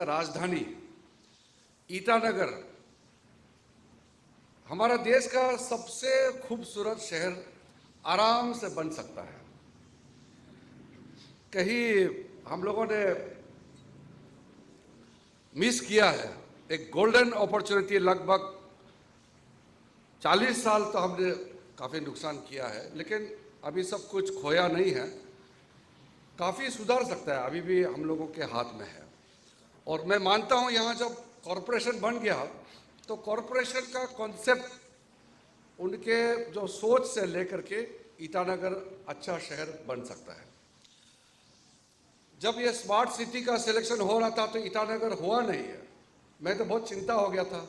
राजधानी ईटानगर हमारा देश का सबसे खूबसूरत शहर आराम से बन सकता है। कहीं हम लोगों ने मिस किया है एक गोल्डन अपॉर्चुनिटी। लगभग 40 साल तो हमने काफ़ी नुकसान किया है, लेकिन अभी सब कुछ खोया नहीं है। काफ़ी सुधार सकता है, अभी भी हम लोगों के हाथ में है। और मैं मानता हूँ यहाँ जब कॉरपोरेशन बन गया तो कॉरपोरेशन का कॉन्सेप्ट उनके जो सोच से लेकर के ईटानगर अच्छा शहर बन सकता है। जब ये स्मार्ट सिटी का सिलेक्शन हो रहा था तो ईटानगर हुआ नहीं है। मैं तो बहुत चिंता हो गया था,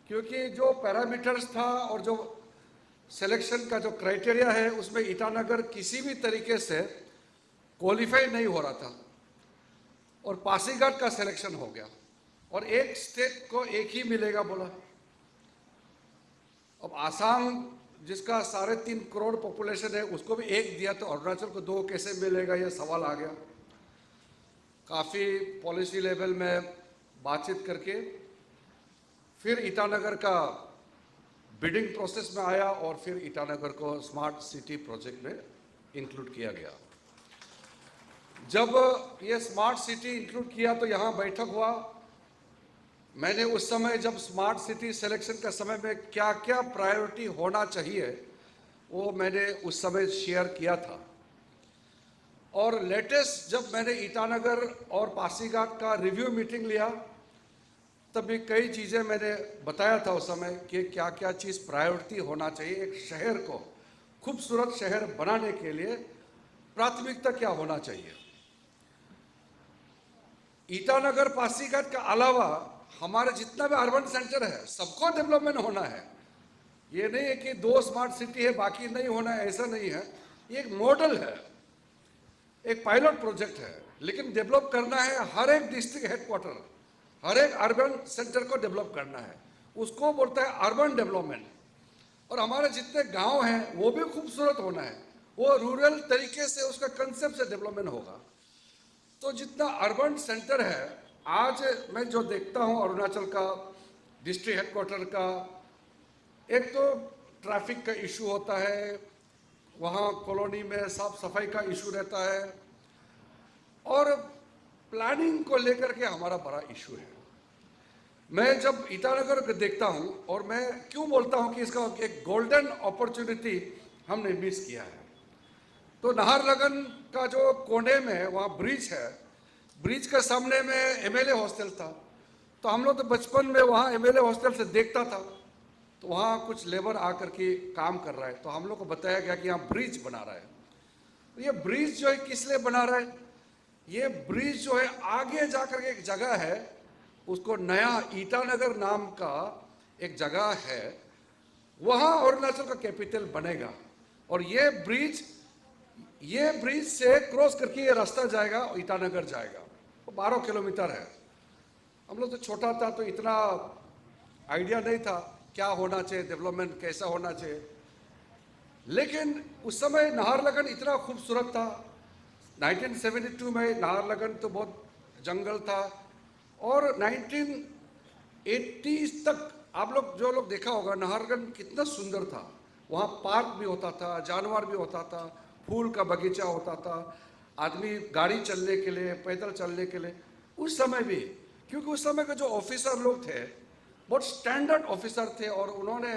क्योंकि जो पैरामीटर्स था और जो सिलेक्शन का जो क्राइटेरिया है उसमें ईटानगर किसी भी तरीके से क्वालिफाई नहीं हो रहा था। और पासीघाट का सिलेक्शन हो गया और एक स्टेट को एक ही मिलेगा बोला। अब आसाम जिसका 3.5 करोड़ पॉपुलेशन है उसको भी एक दिया, तो अरुणाचल को 2 कैसे मिलेगा, ये सवाल आ गया। काफ़ी पॉलिसी लेवल में बातचीत करके फिर ईटानगर का बिडिंग प्रोसेस में आया और फिर ईटानगर को स्मार्ट सिटी प्रोजेक्ट में इंक्लूड किया गया। जब ये स्मार्ट सिटी इंक्लूड किया तो यहाँ बैठक हुआ। मैंने उस समय जब स्मार्ट सिटी सिलेक्शन का समय में क्या क्या प्रायोरिटी होना चाहिए वो मैंने उस समय शेयर किया था। और लेटेस्ट जब मैंने ईटानगर और पासीघाट का रिव्यू मीटिंग लिया तब भी कई चीज़ें मैंने बताया था उस समय कि क्या क्या चीज़ प्रायोरिटी होना चाहिए। एक शहर को खूबसूरत शहर बनाने के लिए प्राथमिकता क्या होना चाहिए। ईटानगर पासीघाट का अलावा हमारे जितना भी अर्बन सेंटर है सबको डेवलपमेंट होना है। ये नहीं है कि 2 स्मार्ट सिटी है बाकी नहीं होना है, ऐसा नहीं है। ये एक मॉडल है, एक पायलट प्रोजेक्ट है, लेकिन डेवलप करना है हर एक डिस्ट्रिक्ट हेडक्वार्टर, हर एक अर्बन सेंटर को डेवलप करना है। उसको बोलता है अर्बन डेवलपमेंट। और हमारे जितने गांव हैं वो भी खूबसूरत होना है, वो रूरल तरीके से उसका कंसेप्ट से डेवलपमेंट होगा। तो जितना अर्बन सेंटर है, आज मैं जो देखता हूँ अरुणाचल का डिस्ट्रिक्ट हेडक्वार्टर का, एक तो ट्रैफिक का इशू होता है, वहाँ कॉलोनी में साफ सफाई का इशू रहता है, और प्लानिंग को लेकर के हमारा बड़ा इशू है। मैं जब ईटानगर को देखता हूँ और मैं क्यों बोलता हूँ कि इसका एक गोल्डन अपॉर्चुनिटी हमने मिस किया है। तो नाहरलगन का जो कोने में वहाँ ब्रिज है, ब्रिज के सामने में एमएलए हॉस्टल था। तो हम लोग तो बचपन में वहाँ एमएलए हॉस्टल से देखता था, तो वहाँ कुछ लेबर आकर के काम कर रहा है, तो हम लोग को बताया गया कि यहाँ ब्रिज बना रहा है। तो ये ब्रिज जो है किस लिए बना रहा है? ये ब्रिज जो है आगे जाकर के एक जगह है, उसको नया ईटानगर नाम का एक जगह है, वहाँ अरुणाचल का कैपिटल बनेगा। और ये ब्रिज से क्रॉस करके ये रास्ता जाएगा और ईटानगर जाएगा। वो 12 किलोमीटर है। हम लोग तो छोटा था तो इतना आइडिया नहीं था क्या होना चाहिए, डेवलपमेंट कैसा होना चाहिए। लेकिन उस समय नाहरलगन इतना खूबसूरत था। 1972 में नाहरलगन तो बहुत जंगल था, और 1980 तक आप लोग जो लोग देखा होगा नाहरलगन कितना सुंदर था। वहाँ पार्क भी होता था, जानवर भी होता था, फूल का बगीचा होता था, आदमी गाड़ी चलने के लिए, पैदल चलने के लिए उस समय भी। क्योंकि उस समय के जो ऑफिसर लोग थे बहुत स्टैंडर्ड ऑफिसर थे और उन्होंने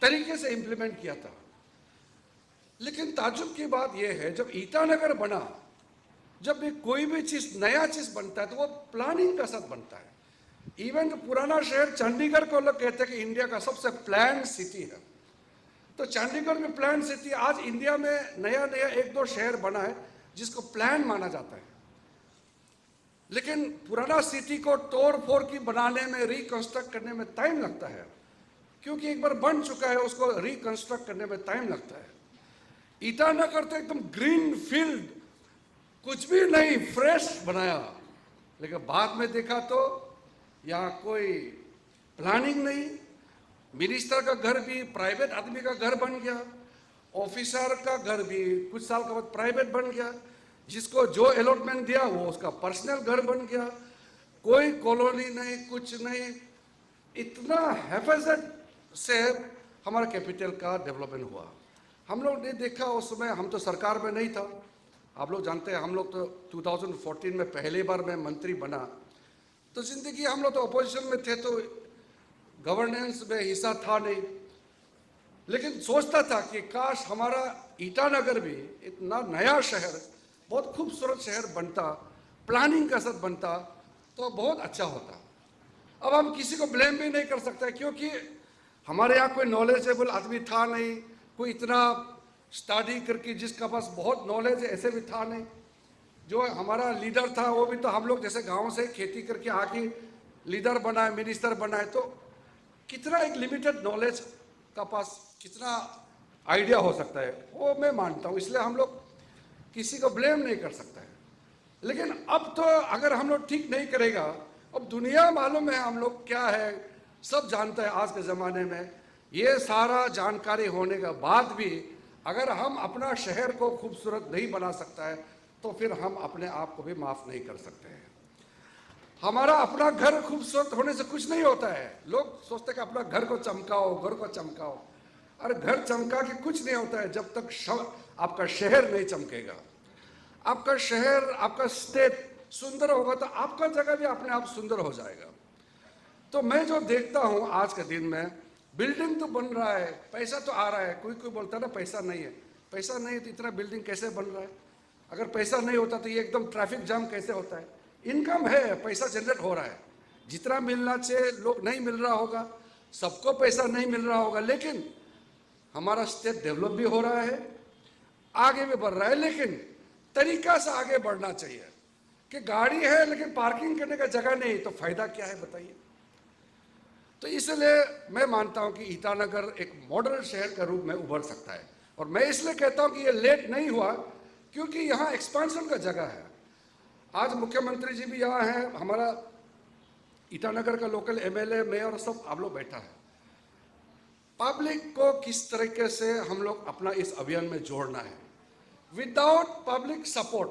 तरीके से इम्प्लीमेंट किया था। लेकिन ताज्जुब की बात यह है, जब ईटानगर बना, जब भी कोई भी चीज़ नया चीज़ बनता है तो वो प्लानिंग का साथ बनता है। इवन जो पुराना शहर चंडीगढ़ को लोग कहते हैं कि इंडिया का सबसे प्लान सिटी है, तो चंडीगढ़ में प्लान सिटी, आज इंडिया में नया नया 1-2 शहर बना है जिसको प्लान माना जाता है। लेकिन पुराना सिटी को तोड़ फोड़ की बनाने में, रिकंस्ट्रक्ट करने में टाइम लगता है, क्योंकि एक बार बन चुका है उसको रिकंस्ट्रक्ट करने में टाइम लगता है। ईटानगर तो एकदम ग्रीन फील्ड, कुछ भी नहीं, फ्रेश बनाया। लेकिन बाद में देखा तो यहाँ कोई प्लानिंग नहीं। मिनिस्टर का घर भी प्राइवेट आदमी का घर बन गया, ऑफिसर का घर भी कुछ साल के बाद प्राइवेट बन गया, जिसको जो अलॉटमेंट दिया वो उसका पर्सनल घर बन गया। कोई कॉलोनी नहीं, कुछ नहीं, इतना हेफाजत से हमारा कैपिटल का डेवलपमेंट हुआ। हम लोग ने देखा उस समय, हम तो सरकार में नहीं था, आप लोग जानते हैं, हम लोग तो 2014 में पहली बार मैं मंत्री बना, तो जिंदगी हम लोग तो अपोजिशन में थे, तो गवर्नेंस में हिस्सा था नहीं, लेकिन सोचता था कि काश हमारा ईटानगर भी इतना नया शहर, बहुत खूबसूरत शहर बनता, प्लानिंग का साथ बनता तो बहुत अच्छा होता। अब हम किसी को ब्लेम भी नहीं कर सकते, क्योंकि हमारे यहाँ कोई नॉलेजेबल आदमी था नहीं, कोई इतना स्टडी करके जिसका पास बहुत नॉलेज है ऐसे भी था नहीं। जो हमारा लीडर था वो भी तो हम लोग जैसे गांव से खेती करके आके लीडर बनाए, मिनिस्टर बनाए, तो कितना एक लिमिटेड नॉलेज का पास कितना आइडिया हो सकता है, वो मैं मानता हूँ। इसलिए हम लोग किसी को ब्लेम नहीं कर सकते हैं। लेकिन अब तो अगर हम लोग ठीक नहीं करेगा, अब दुनिया मालूम है हम लोग क्या है, सब जानता है आज के ज़माने में। ये सारा जानकारी होने के बाद भी अगर हम अपना शहर को खूबसूरत नहीं बना सकता है, तो फिर हम अपने आप को भी माफ़ नहीं कर सकते हैं। हमारा अपना घर खूबसूरत होने से कुछ नहीं होता है। लोग सोचते हैं कि अपना घर को चमकाओ, घर को चमकाओ। अरे घर चमका के कुछ नहीं होता है जब तक आपका शहर नहीं चमकेगा। आपका शहर, आपका स्टेट सुंदर होगा तो आपका जगह भी अपने आप सुंदर हो जाएगा। तो मैं जो देखता हूँ आज के दिन में, बिल्डिंग तो बन रहा है, पैसा तो आ रहा है। कोई कोई बोलता है ना पैसा नहीं है, पैसा नहीं है तो इतना बिल्डिंग कैसे बन रहा है? अगर पैसा नहीं होता तो ये एकदम ट्रैफिक जाम कैसे होता है? इनकम है, पैसा जनरेट हो रहा है, जितना मिलना चाहिए लोग नहीं मिल रहा होगा, सबको पैसा नहीं मिल रहा होगा, लेकिन हमारा स्टेट डेवलप भी हो रहा है, आगे भी बढ़ रहा है। लेकिन तरीका से आगे बढ़ना चाहिए कि गाड़ी है लेकिन पार्किंग करने का जगह नहीं, तो फायदा क्या है बताइए? तो इसलिए मैं मानता हूं कि ईटानगर एक मॉडर्न शहर का रूप में उभर सकता है। और मैं इसलिए कहता हूं कि ये लेट नहीं हुआ क्योंकि यहाँ एक्सपांशन का जगह है। आज मुख्यमंत्री जी भी यहाँ हैं, हमारा ईटानगर का लोकल एमएलए, मेयर सब आप लोग बैठा है। पब्लिक को किस तरीके से हम लोग अपना इस अभियान में जोड़ना है। विदाउट पब्लिक सपोर्ट,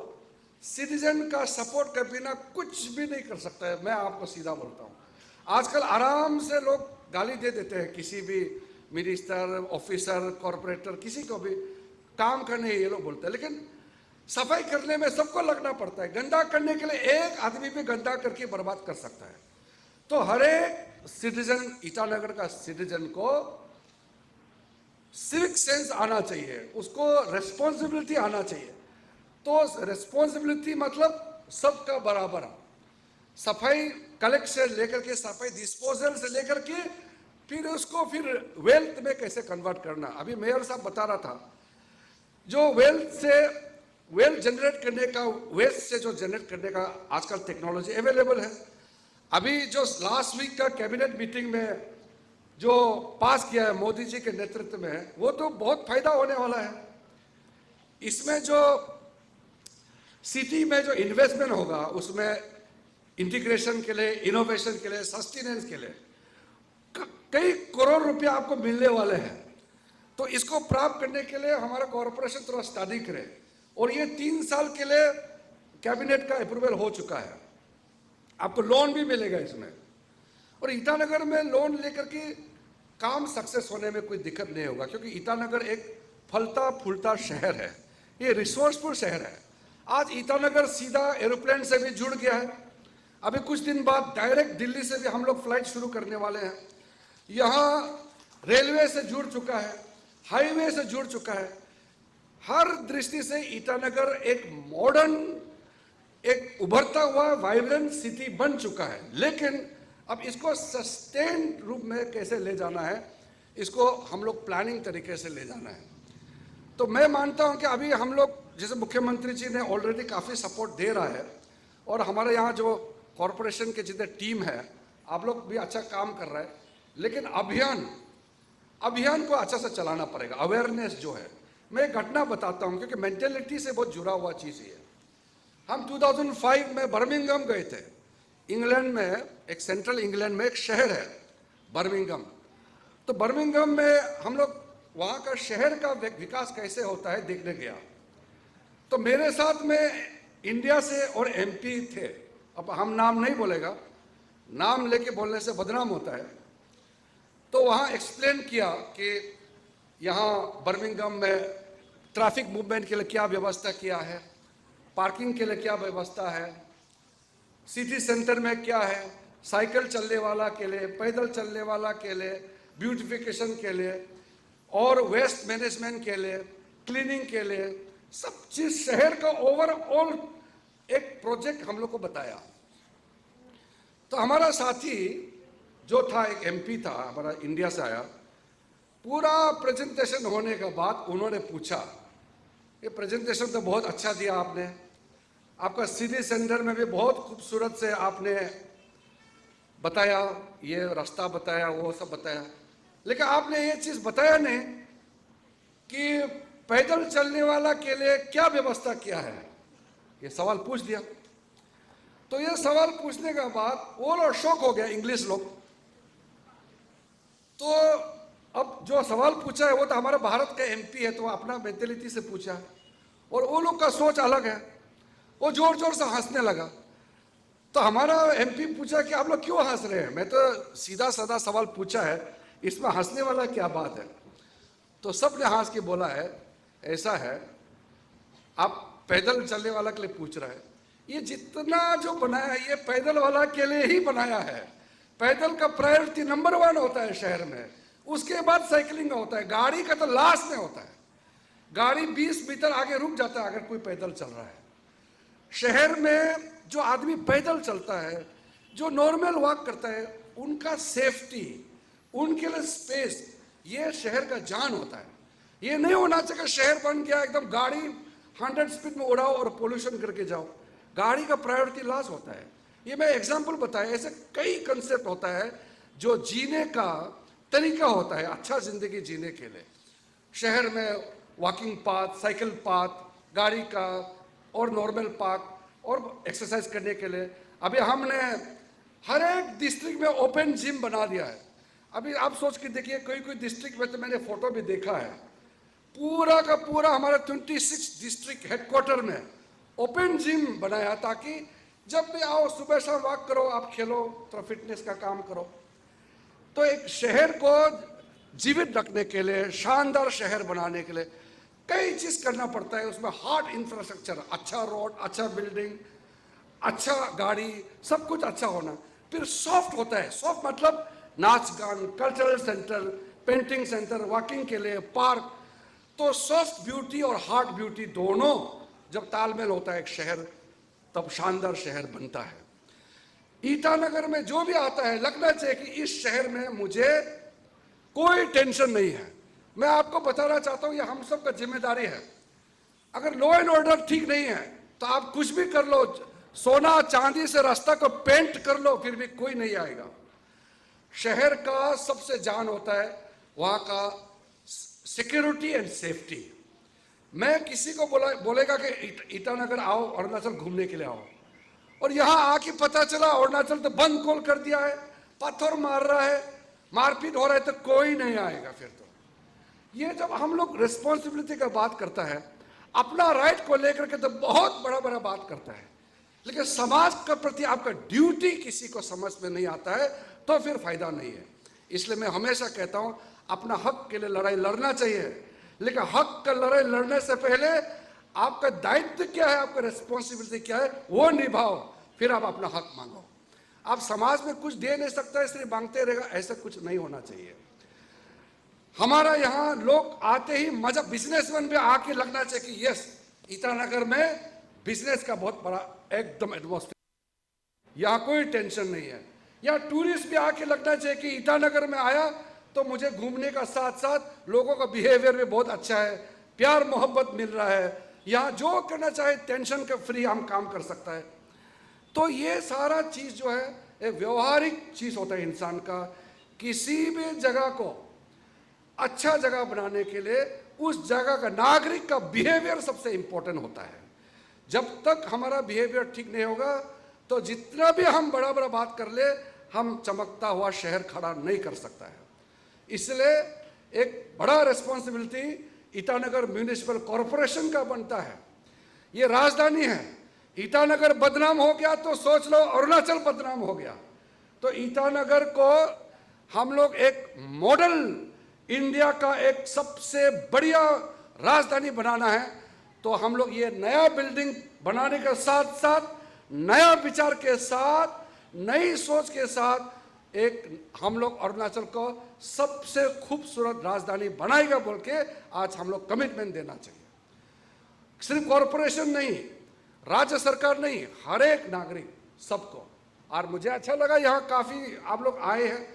सिटीजन का सपोर्ट के बिना कुछ भी नहीं कर सकता है। मैं आपको सीधा बोलता हूँ, आजकल आराम से लोग गाली दे देते हैं किसी भी मिनिस्टर, ऑफिसर, कॉरपोरेटर, किसी को भी काम करने ये लोग बोलते हैं, लेकिन सफाई करने में सबको लगना पड़ता है। गंदा करने के लिए एक आदमी भी गंदा करके बर्बाद कर सकता है। तो हर एक सिटीजन, ईटानगर का सिटीजन को सिविक सेंस आना चाहिए, उसको रेस्पॉन्सिबिलिटी आना चाहिए। तो रेस्पॉन्सिबिलिटी मतलब सबका बराबर, सफाई कलेक्ट से लेकर के सफाई डिस्पोजल से लेकर के फिर उसको फिर वेल्थ में कैसे कन्वर्ट करना। अभी मेयर साहब बता रहा था, जो वेल्थ जनरेट करने का, वेस्ट से जो जनरेट करने का आजकल टेक्नोलॉजी अवेलेबल है। अभी जो लास्ट वीक का कैबिनेट मीटिंग में जो पास किया है मोदी जी के नेतृत्व में, वो तो बहुत फायदा होने वाला है। इसमें जो सिटी में जो इन्वेस्टमेंट होगा, उसमें इंटीग्रेशन के लिए, इनोवेशन के लिए, सस्टेनेंस के लिए कई करोड़ रुपया आपको मिलने वाले हैं। तो इसको प्राप्त करने के लिए हमारा कॉरपोरेशन थोड़ा स्टडी करे, और ये 3 साल के लिए कैबिनेट का अप्रूवल हो चुका है। आपको लोन भी मिलेगा इसमें, और ईटानगर में लोन लेकर के काम सक्सेस होने में कोई दिक्कत नहीं होगा, क्योंकि ईटानगर एक फलता फूलता शहर है, ये रिसोर्सफुल शहर है। आज ईटानगर सीधा एरोप्लेन से भी जुड़ गया है। अभी कुछ दिन बाद डायरेक्ट दिल्ली से भी हम लोग फ्लाइट शुरू करने वाले हैं। यहाँ रेलवे से जुड़ चुका है, हाईवे से जुड़ चुका है। हर दृष्टि से ईटानगर एक मॉडर्न, एक उभरता हुआ वाइब्रेंट सिटी बन चुका है। लेकिन अब इसको सस्टेन रूप में कैसे ले जाना है, इसको हम लोग प्लानिंग तरीके से ले जाना है। तो मैं मानता हूं कि अभी हम लोग, जैसे मुख्यमंत्री जी ने ऑलरेडी काफ़ी सपोर्ट दे रहा है, और हमारे यहाँ जो कॉरपोरेशन के जितने टीम है, आप लोग भी अच्छा काम कर रहे हैं। लेकिन अभियान को अच्छा से चलाना पड़ेगा। अवेयरनेस जो है, मैं एक घटना बताता हूँ क्योंकि मेंटेलिटी से बहुत जुड़ा हुआ चीज़ है। हम 2005 में बर्मिंघम गए थे, इंग्लैंड में, एक सेंट्रल इंग्लैंड में एक शहर है बर्मिंघम। तो बर्मिंघम में हम लोग वहाँ का शहर का विकास कैसे होता है देखने गया। तो मेरे साथ में इंडिया से और एमपी थे, अब हम नाम नहीं बोलेगा, नाम लेके बोलने से बदनाम होता है। तो वहाँ एक्सप्लेन किया कि यहाँ बर्मिंघम में ट्रैफिक मूवमेंट के लिए क्या व्यवस्था किया है, पार्किंग के लिए क्या व्यवस्था है, सिटी सेंटर में क्या है, साइकिल चलने वाला के लिए, पैदल चलने वाला के लिए, ब्यूटिफिकेशन के लिए और वेस्ट मैनेजमेंट के लिए, क्लीनिंग के लिए, सब चीज शहर का ओवरऑल एक प्रोजेक्ट हम लोग को बताया। तो हमारा साथी जो था, एक एमपी था हमारा, इंडिया से आया, पूरा प्रेजेंटेशन होने के बाद उन्होंने पूछा, ये प्रेजेंटेशन तो बहुत अच्छा दिया आपने, आपका सिटी सेंटर में भी बहुत खूबसूरत से आपने बताया, ये रास्ता बताया, वो सब बताया, लेकिन आपने ये चीज बताया नहीं कि पैदल चलने वाला के लिए क्या व्यवस्था किया है। ये सवाल पूछ दिया। तो ये सवाल पूछने के बाद वो लोग शॉक हो गया, इंग्लिश लोग। तो अब जो सवाल पूछा है वो तो हमारा भारत का एमपी है, तो अपना मेंटेलिटी से पूछा, और वो लोग का सोच अलग है। वो जोर जोर से हंसने लगा। तो हमारा एमपी पूछा कि आप लोग क्यों हंस रहे हैं, मैं तो सीधा साधा सवाल पूछा है, इसमें हंसने वाला क्या बात है। तो सब ने हंस के बोला है, ऐसा है, आप पैदल चलने वाला के लिए पूछ रहे हैं, ये जितना जो बनाया है ये पैदल वाला के लिए ही बनाया है। पैदल का प्रायोरिटी नंबर 1 होता है शहर में, उसके बाद साइकिलिंग का होता है, गाड़ी का तो लास्ट में होता है। गाड़ी 20 मीटर आगे रुक जाता है अगर कोई पैदल चल रहा है। शहर में जो आदमी पैदल चलता है, जो नॉर्मल वॉक करता है, उनका सेफ्टी, उनके लिए स्पेस, ये शहर का जान होता है। ये नहीं होना चाहिए शहर बन गया एकदम गाड़ी 100 स्पीड में उड़ाओ और पोल्यूशन करके जाओ। गाड़ी का प्रायोरिटी लॉस होता है। ये मैं एग्जांपल बताया, ऐसे कई कंसेप्ट होता है जो जीने का तरीका होता है, अच्छा जिंदगी जीने के लिए। शहर में वॉकिंग पाथ, साइकिल पाथ, गाड़ी का और नॉर्मल पार्क और एक्सरसाइज करने के लिए। अभी हमने हर एक डिस्ट्रिक्ट में ओपन जिम बना दिया है। अभी आप सोच के देखिए, कोई कोई डिस्ट्रिक्ट में तो मैंने फोटो भी देखा है, पूरा का पूरा हमारा 26 डिस्ट्रिक्ट हेडक्वार्टर में ओपन जिम बनाया, ताकि जब भी आओ सुबह शाम वॉक करो, आप खेलो, थोड़ा फिटनेस का काम करो। तो एक शहर को जीवित रखने के लिए, शानदार शहर बनाने के लिए कई चीज करना पड़ता है। उसमें हार्ड इंफ्रास्ट्रक्चर, अच्छा रोड, अच्छा बिल्डिंग, अच्छा गाड़ी, सब कुछ अच्छा होना। फिर सॉफ्ट होता है, सॉफ्ट मतलब नाच गान, cultural centre, painting centre, walking के लिए पार्क। तो सॉफ्ट ब्यूटी और हार्ड ब्यूटी दोनों जब तालमेल होता है एक शहर, तब शानदार शहर बनता है। ईटानगर में जो भी आता है लगना चाहिए कि इस शहर में मुझे कोई टेंशन नहीं है। मैं आपको बताना चाहता हूं, ये हम सब का जिम्मेदारी है। अगर लॉ एंड ऑर्डर ठीक नहीं है तो आप कुछ भी कर लो, सोना चांदी से रास्ता को पेंट कर लो, फिर भी कोई नहीं आएगा। शहर का सबसे जान होता है वहां का सिक्योरिटी एंड सेफ्टी। मैं किसी को बोलेगा कि ईटानगर आओ, अरुणाचल घूमने के लिए आओ, और यहां आके पता चला अरुणाचल तो बंद खोल कर दिया है, पत्थर मार रहा है, मारपीट हो रहा है, तो कोई नहीं आएगा। फिर तो ये जब हम लोग रिस्पॉन्सिबिलिटी का बात करता है, अपना राइट को लेकर के तो बहुत बड़ा बड़ा बात करता है, लेकिन समाज के प्रति आपका ड्यूटी किसी को समझ में नहीं आता है तो फिर फायदा नहीं है। इसलिए मैं हमेशा कहता हूं, अपना हक के लिए लड़ाई लड़ना चाहिए, लेकिन हक का लड़ाई लड़ने से पहले आपका दायित्व क्या है, आपका रिस्पॉन्सिबिलिटी क्या है, वो निभाओ, फिर आप अपना हक मांगो। आप समाज में कुछ दे नहीं सकता इसलिए मांगते रहेगा, ऐसा कुछ नहीं होना चाहिए। हमारा यहाँ लोग आते ही मजा, बिजनेसमैन भी आके लगना चाहिए कि यस, ईटानगर में बिजनेस का बहुत बड़ा एकदम एटमॉस्फेयर, यहाँ कोई टेंशन नहीं है। या टूरिस्ट भी आके लगना चाहिए कि ईटानगर में आया तो मुझे घूमने का साथ साथ लोगों का बिहेवियर भी बहुत अच्छा है, प्यार मोहब्बत मिल रहा है, यहाँ जो करना चाहे टेंशन के फ्री हम काम कर सकता है। तो ये सारा चीज जो है एक व्यवहारिक चीज होता है इंसान का। किसी भी जगह को अच्छा जगह बनाने के लिए उस जगह का नागरिक का बिहेवियर सबसे इंपॉर्टेंट होता है। जब तक हमारा बिहेवियर ठीक नहीं होगा तो जितना भी हम बड़ा बड़ा बात कर ले, हम चमकता हुआ शहर खड़ा नहीं कर सकता है। इसलिए एक बड़ा रिस्पॉन्सिबिलिटी ईटानगर म्यूनिसिपल कॉरपोरेशन का बनता है। ये राजधानी है, ईटानगर बदनाम हो गया तो सोच लो अरुणाचल बदनाम हो गया। तो ईटानगर को हम लोग एक मॉडल इंडिया का एक सबसे बढ़िया राजधानी बनाना है। तो हम लोग ये नया बिल्डिंग बनाने के साथ साथ नया विचार के साथ नई सोच के साथ एक हम लोग अरुणाचल को सबसे खूबसूरत राजधानी बनाएगा बोल के आज हम लोग कमिटमेंट देना चाहिए। सिर्फ कॉरपोरेशन नहीं, राज्य सरकार नहीं, हर एक नागरिक सबको। और मुझे अच्छा लगा यहाँ काफ़ी आप लोग आए हैं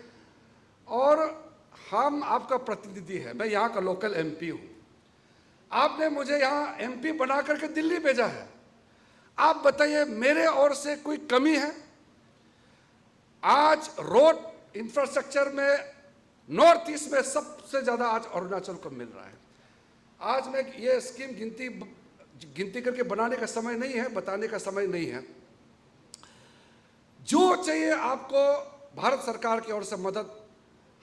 और हम आपका प्रतिनिधि है। मैं यहाँ का लोकल एमपी हूँ। आपने मुझे यहाँ एमपी बना करके दिल्ली भेजा है। आप बताइए मेरे ओर से कोई कमी है? आज रोड इंफ्रास्ट्रक्चर में नॉर्थ ईस्ट में सबसे ज़्यादा आज अरुणाचल को मिल रहा है। आज मैं ये स्कीम गिनती करके बनाने का समय नहीं है, बताने का समय नहीं है। जो चाहिए आपको भारत सरकार की ओर से मदद,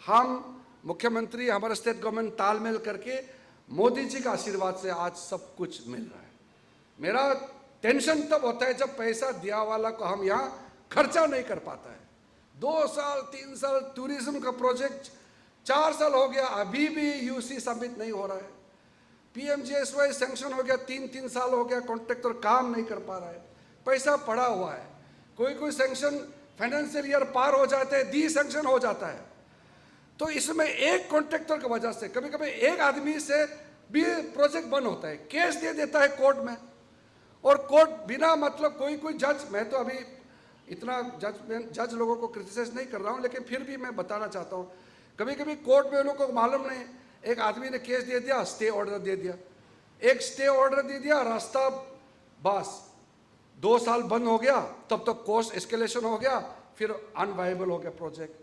हम मुख्यमंत्री, हमारा स्टेट गवर्नमेंट तालमेल करके मोदी जी का आशीर्वाद से आज सब कुछ मिल रहा है। मेरा टेंशन तब होता है जब पैसा दिया वाला को हम यहाँ खर्चा नहीं कर पाता है। 2 साल 3 साल टूरिज्म का प्रोजेक्ट 4 साल हो गया, अभी भी यूसी सबमिट नहीं हो रहा है। पीएमजीएसवाई सैंक्शन हो गया, 3 साल हो गया, कॉन्ट्रैक्टर काम नहीं कर पा रहा है, पैसा पड़ा हुआ है। कोई सैंक्शन फाइनेंशियल ईयर पार हो जाते हैं, डी सैंक्शन हो जाता है। तो इसमें एक कॉन्ट्रैक्टर की वजह से कभी कभी एक आदमी से भी प्रोजेक्ट बंद होता है, केस दे देता है कोर्ट में। और कोर्ट बिना मतलब कोई जज, मैं तो अभी इतना जज लोगों को क्रिटिसाइज नहीं कर रहा हूँ, लेकिन फिर भी मैं बताना चाहता हूँ, कभी कभी कोर्ट में उन लोगों को मालूम नहीं, एक आदमी ने केस दे दिया, स्टे ऑर्डर दे दिया, एक स्टे ऑर्डर दे दिया, रास्ता बस 2 साल बंद हो गया, तब तक कॉस्ट एस्केलेशन हो गया, फिर अनवायबल हो गया प्रोजेक्ट।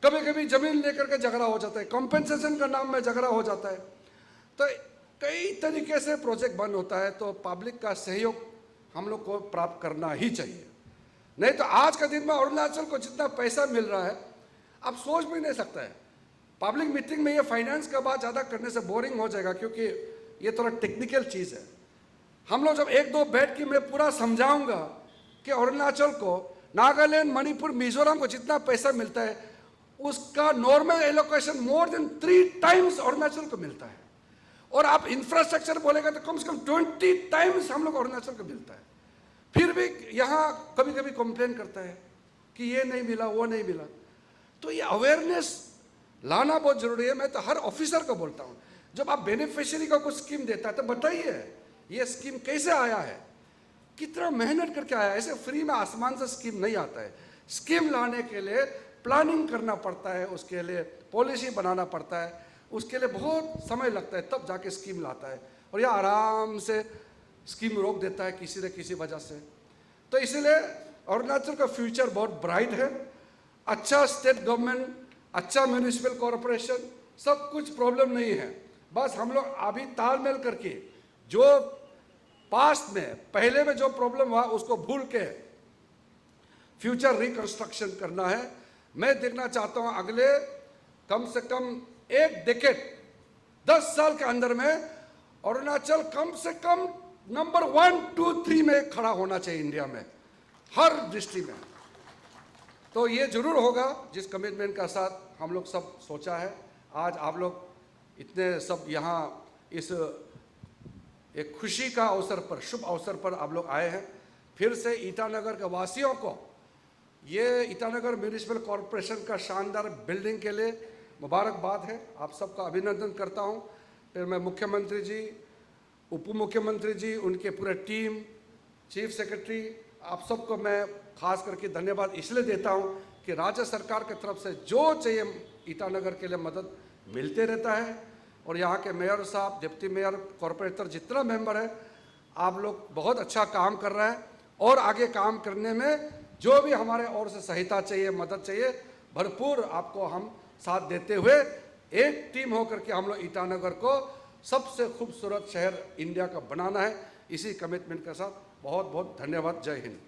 कभी कभी जमीन लेकर के झगड़ा हो जाता है, कॉम्पेंसेशन का नाम में झगड़ा हो जाता है। तो कई तरीके से प्रोजेक्ट बंद होता है। तो पब्लिक का सहयोग हम लोग को प्राप्त करना ही चाहिए। नहीं तो आज का दिन में अरुणाचल को जितना पैसा मिल रहा है आप सोच भी नहीं सकता है। पब्लिक मीटिंग में ये फाइनेंस का बात ज़्यादा करने से बोरिंग हो जाएगा, क्योंकि ये थोड़ा टेक्निकल चीज़ है। हम लोग जब 1-2 बैठ के मैं पूरा समझाऊंगा कि अरुणाचल को, नागालैंड, मणिपुर, मिजोरम को जितना पैसा मिलता है उसका normal allocation more than 3 times Arunachal को मिलता है। और आप इंफ्रास्ट्रक्चर बोलेगा तो कम से कम 20 टाइम्स हम लोग अरुणाचल को मिलता है। फिर भी यहाँ कभी कभी कंप्लेन करता है कि ये नहीं मिला, वो नहीं मिला। तो ये अवेयरनेस लाना बहुत जरूरी है। मैं तो हर ऑफिसर को बोलता हूँ, जब आप बेनिफिशियरी को कुछ स्कीम देता है तो बताइए ये स्कीम कैसे आया है, कितना मेहनत करके आया है। ऐसे फ्री में आसमान से स्कीम नहीं आता है। स्कीम लाने के लिए प्लानिंग करना पड़ता है, उसके लिए पॉलिसी बनाना पड़ता है, उसके लिए बहुत समय लगता है, तब जाके स्कीम लाता है। और यह आराम से स्कीम रोक देता है किसी न किसी वजह से। तो इसीलिए अरुणाचल का फ्यूचर बहुत ब्राइट है। अच्छा स्टेट गवर्नमेंट, अच्छा म्यूनिसिपल कॉरपोरेशन, सब कुछ प्रॉब्लम नहीं है। बस हम लोग अभी तालमेल करके जो पास्ट में पहले में जो प्रॉब्लम हुआ उसको भूल के फ्यूचर रिकंस्ट्रक्शन करना है। मैं देखना चाहता हूं अगले कम से कम 1 डेकेड, 10 साल के अंदर में अरुणाचल कम से कम नंबर 1, 2, 3 में खड़ा होना चाहिए इंडिया में, हर डिस्ट्रिक्ट में। तो ये जरूर होगा जिस कमिटमेंट का साथ हम लोग सब सोचा है। आज आप लोग इतने सब यहाँ इस एक खुशी का अवसर पर, शुभ अवसर पर आप लोग आए हैं। फिर से ईटानगर के वासियों को ये ईटानगर म्यूनिसिपल कॉरपोरेशन का शानदार बिल्डिंग के लिए मुबारकबाद है। आप सबका अभिनंदन करता हूँ। फिर मैं मुख्यमंत्री जी, उप मुख्यमंत्री जी, उनके पूरे टीम, चीफ सेक्रेटरी, आप सबको मैं खास करके धन्यवाद इसलिए देता हूँ कि राज्य सरकार की तरफ से जो चाहिए ईटानगर के लिए मदद मिलते रहता है। और यहाँ के मेयर साहब, डिप्टी मेयर, कॉरपोरेटर, जितना मेंबर है, आप लोग बहुत अच्छा काम कर रहे हैं। और आगे काम करने में जो भी हमारे ओर से सहायता चाहिए, मदद चाहिए, भरपूर आपको हम साथ देते हुए एक टीम होकर के हम लोग ईटानगर को सबसे खूबसूरत शहर इंडिया का बनाना है। इसी कमिटमेंट के साथ बहुत बहुत धन्यवाद। जय हिंद।